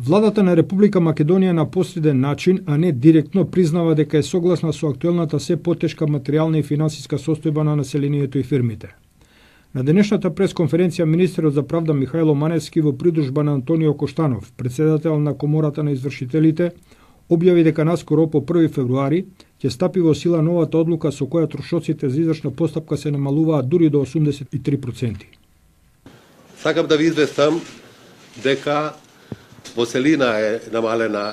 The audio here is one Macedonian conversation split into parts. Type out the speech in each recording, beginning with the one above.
Владата на Република Македонија на посреден начин, а не директно, признава дека е согласна со актуелната се потешка материјална и финансиска состојба на населението и фирмите. На денешната пресконференција министерот за правда Михајло Маневски во придружба на Антонио Коштанов, председател на Комората на извршителите, објави дека наскоро по 1 февруари ќе стапи во сила новата одлука со која трошоците за извршна постапка се намалуваат дури до 83%. Сакам да ви известам дека во целина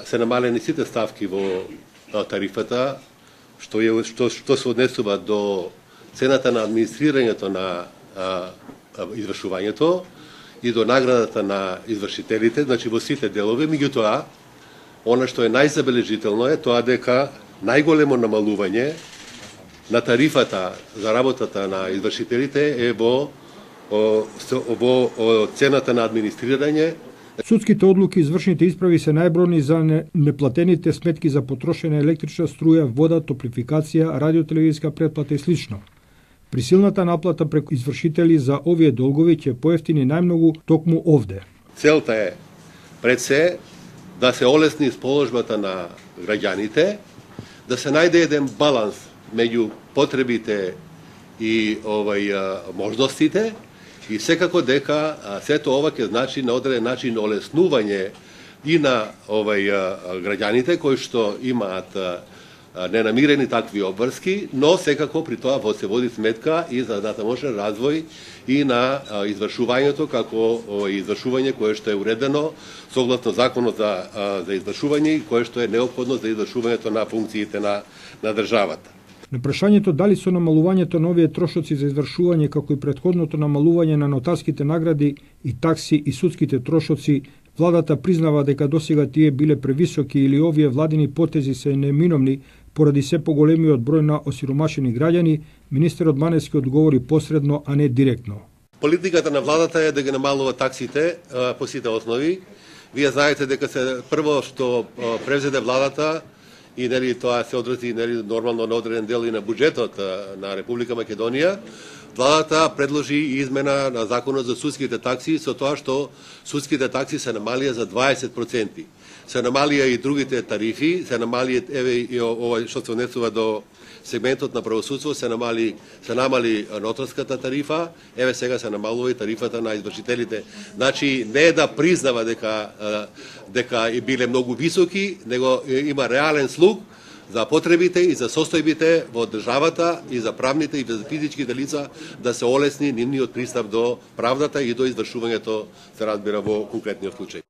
се намалени сите ставки во тарифата, што се однесува до цената на администрирањето на извршувањето и до наградата на извршителите, значи во сите делови. Меѓутоа, она што е најзабележително е тоа дека најголемо намалување на тарифата за работата на извршителите е во цената на администрирање. Судските одлуки и извршните исправи се најбројни за неплатените сметки за потрошена електрична струја, вода, топлификација, радиотелевизиска претплата и слично. Присилната наплата преку извршители за овие долгови ќе поевтини најмногу токму овде. Целта е пред се да се олесни исположбата на граѓаните, да се најде еден баланс меѓу потребите и можностите, и секако дека сето ова ќе значи на одреден начин олеснување и на граѓаните кои што имаат ненамирени такви обврски, но секако при тоа се води сметка и за натамошен развој и на извршувањето како извршување кое што е уредено согласно законот за извршување и кое што е неопходно за извршувањето на функциите на државата. На прашањето дали со намалувањето на овие трошоци за извршување како и претходното намалување на нотарските награди и такси и судските трошоци, владата признава дека досега тие биле превисоки или овие владини потези се неминовни поради се поголемиот број на осиромашени граѓани, министерот Маневски одговори посредно, а не директно. Политиката на владата е да ги намалува таксите по сите основи. Вие знаете дека прво што превзеде владата и тоа се одрази нормално на одреден дел и на буџетот на Република Македонија, владата предложи измена на законот за судските такси со тоа што судските такси се намалија за 20%. Се намалија и другите тарифи, се намали ова што се однесува до сегментот на правосудство, се намали нотарската тарифа, сега се намалува и тарифата на извршителите. Значи не е да признава дека и биле многу високи, него има реален слух за потребите и за состојбите во државата и за правните и за физичките лица да се олесни нивниот пристап до правдата и до извршувањето, се разбира, во конкретниот случај.